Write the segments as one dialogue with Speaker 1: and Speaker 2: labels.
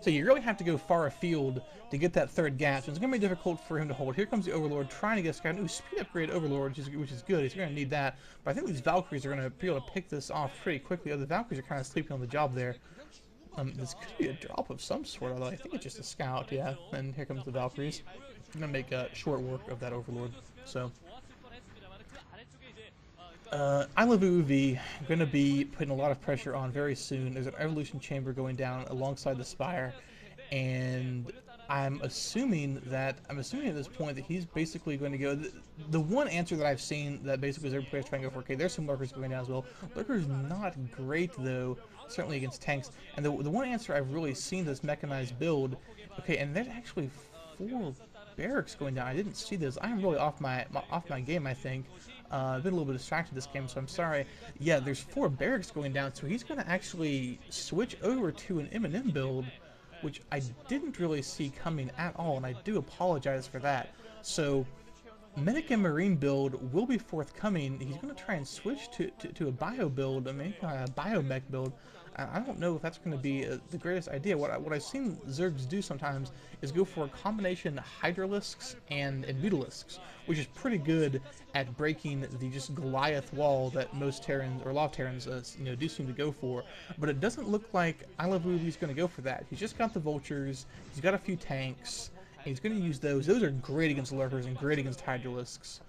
Speaker 1: So you really have to go far afield to get that third gas. So it's going to be difficult for him to hold. Here comes the Overlord trying to get a scout. Ooh, speed upgrade Overlord, which is good. He's going to need that. But I think these Valkyries are going to be able to pick this off pretty quickly. Oh, the Valkyries are kind of sleeping on the job there. This could be a drop of some sort, although I think it's just a scout, yeah. And here comes the Valkyries. I'm going to make short work of that Overlord. So, iloveoov going to be putting a lot of pressure on very soon. There's an evolution chamber going down alongside the Spire, and I'm assuming at this point that he's basically going to go. The one answer that I've seen that basically is every player trying to go for, okay, there's some lurkers going down as well. Lurkers not great though, certainly against tanks. And the one answer I've really seen this mechanized build, okay, and there's actually 4 barracks going down. I didn't see this. I'm really off my game, I think. I've been a little bit distracted this game, so I'm sorry. Yeah, there's 4 barracks going down, so he's going to actually switch over to an M&M build, which I didn't really see coming at all, and I do apologize for that. So, Medic and Marine build will be forthcoming. He's going to try and switch to a bio build, I mean, a biomech build. I don't know if that's going to be the greatest idea. What I've seen Zergs do sometimes is go for a combination Hydralisks and Mutalisks, which is pretty good at breaking the just Goliath wall that most Terrans, or a lot of Terrans, do seem to go for. But it doesn't look like iloveoov is going to go for that. He's just got the Vultures, he's got a few tanks, and he's going to use those. Those are great against Lurkers and great against Hydralisks.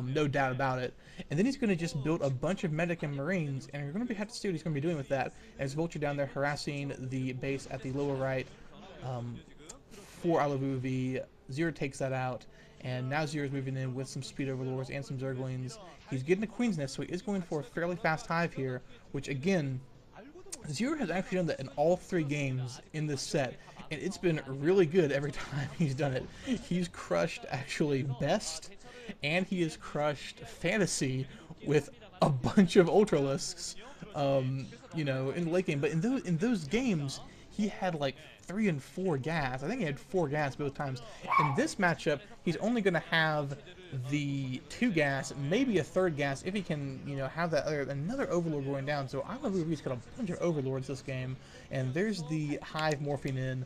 Speaker 1: No doubt about it. And then he's going to just build a bunch of Medic and Marines, and you're going to have to see what he's going to be doing with that. As Vulture down there harassing the base at the lower right for iloveoov. Zero takes that out, and now Zero's moving in with some Speed Overlords and some Zerglings. He's getting a Queen's Nest, so he is going for a fairly fast hive here, which again, Zero has actually done that in all 3 games in this set, and it's been really good every time he's done it. He's crushed actually Best, and he has crushed Fantasy with a bunch of Ultralisks, in the late game. But in those games, he had like 3 and 4 gas. I think he had 4 gas both times. In this matchup, he's only going to have the 2 gas, maybe a 3rd gas if he can, have that another Overlord going down. So iloveoov's got a bunch of Overlords this game, and there's the hive morphing in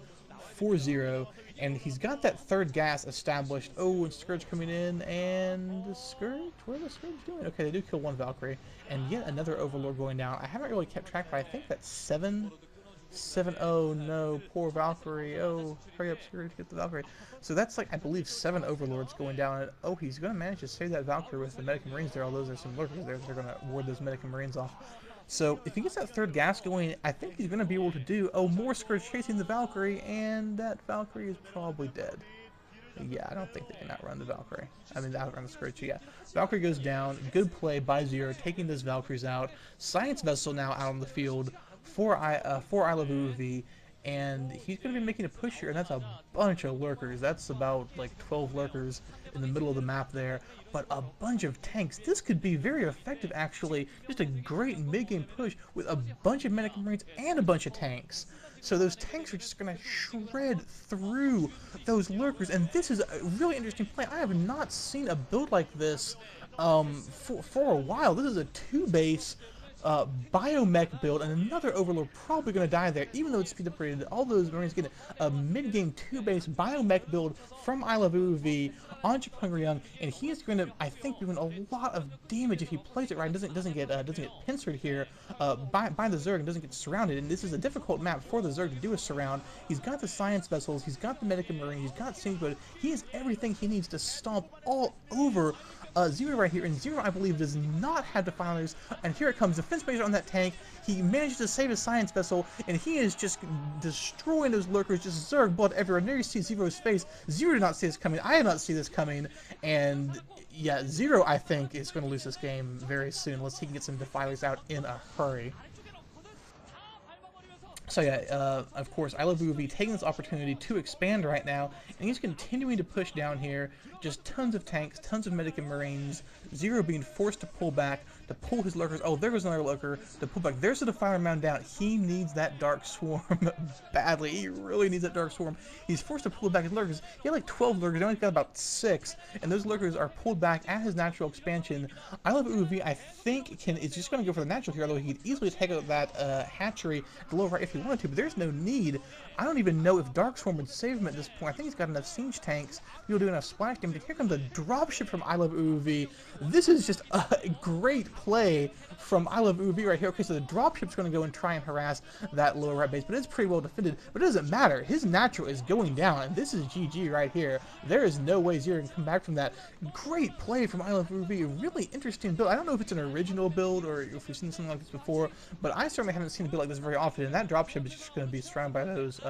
Speaker 1: for Zero, and he's got that 3rd gas established. Oh, and Scourge coming in, and the Scourge? What are the Scourge doing? Okay, they do kill 1 Valkyrie, and yet another Overlord going down. I haven't really kept track, but I think that's 7. Oh no, poor Valkyrie. Oh, hurry up, Scourge, get the Valkyrie. So that's like, I believe, 7 Overlords going down. And, oh, he's going to manage to save that Valkyrie with the Medic and Marines there, although there's some lurkers there. They're going to ward those Medic and Marines off. So if he gets that 3rd gas going, I think he's going to be able to do, oh, more Scourge chasing the Valkyrie, and that Valkyrie is probably dead. Yeah, I don't think they can outrun the Valkyrie. I mean, outrun the Scourge, yeah. Valkyrie goes down, good play by Zero, taking those Valkyries out. Science Vessel now out on the field for iloveoov, and he's going to be making a push here, and that's a bunch of lurkers. That's about like 12 lurkers in the middle of the map there, but a bunch of tanks. This could be very effective, actually. Just a great mid-game push with a bunch of Medic and Marines and a bunch of tanks. So those tanks are just going to shred through those lurkers, and this is a really interesting play. I have not seen a build like this for a while. This is a 2-base biomech build, and another Overlord probably going to die there, even though it's speed upgraded. All those Marines get a mid-game 2-base biomech build from iloveoov on Hungry Young, and he is going to, I think, doing a lot of damage if he plays it right. Doesn't get pincered here by the Zerg and doesn't get surrounded. And this is a difficult map for the Zerg to do a surround. He's got the Science Vessels, he's got the Medic and Marine, he's got Singbud. He has everything he needs to stomp all over Zero right here, and Zero, I believe, does not have defilers, and here it comes, defense measure on that tank. He manages to save his Science Vessel, and he is just destroying those lurkers, just Zerg blood everywhere. And there you see Zero's face. Zero did not see this coming, I did not see this coming, and yeah, Zero, I think, is going to lose this game very soon, unless he can get some defilers out in a hurry. So yeah, of course, iloveoov taking this opportunity to expand right now, and he's continuing to push down here. Just tons of tanks, tons of Medic and Marines. Zero being forced to pull back to pull his lurkers. Oh, there goes another lurker to pull back. There's the Defiler mound down. He needs that Dark Swarm badly. He really needs that Dark Swarm. He's forced to pull back his lurkers. He had like 12 lurkers. He only got about 6, and those lurkers are pulled back at his natural expansion. iloveoov, I think, is just going to go for the natural here, although he could easily take out that hatchery at the lower right if he wanted to, but there's no need. I don't even know if Dark Swarm would save him at this point. I think he's got enough siege tanks. He'll do enough splash damage. Here comes a dropship from iloveoov. This is just a great play from iloveoov right here. Okay, so the dropship's going to go and try and harass that lower right base, but it's pretty well defended. But it doesn't matter. His natural is going down, and this is GG right here. There is no way Zerg can come back from that. Great play from iloveoov. Really interesting build. I don't know if it's an original build or if we've seen something like this before, but I certainly haven't seen a build like this very often, and that dropship is just going to be surrounded by those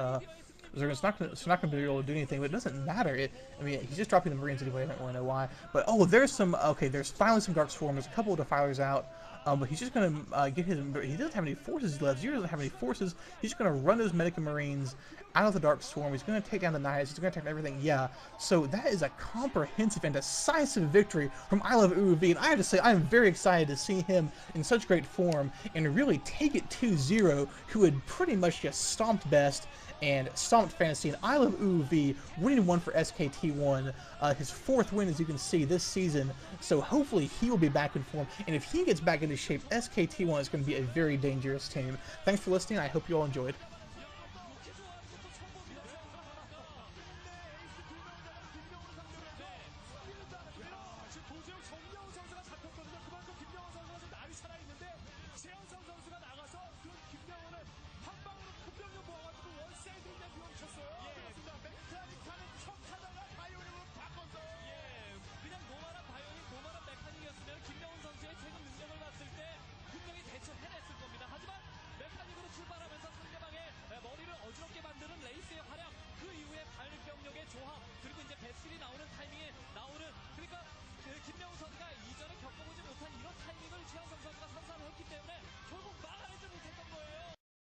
Speaker 1: it's not going to be able to do anything, but it doesn't matter. I mean, he's just dropping the Marines anyway. I don't really know why. But, oh, there's some... Okay, there's finally some Dark Swarm. There's a couple of Defilers out. But he's just going to get his... He doesn't have any forces left. Zero doesn't have any forces. He's just going to run those Medica Marines out of the Dark Swarm. He's going to take down the Knights. He's going to take everything. Yeah. So that is a comprehensive and decisive victory from iloveoov. And I have to say, I am very excited to see him in such great form and really take it to Zero, who had pretty much just stomped best and stomped Fantasy, and iloveoov winning one for SKT1, his 4th win, as you can see, this season. So hopefully he will be back in form, and if he gets back into shape, SKT1 is going to be a very dangerous team. Thanks for listening. I hope you all enjoyed.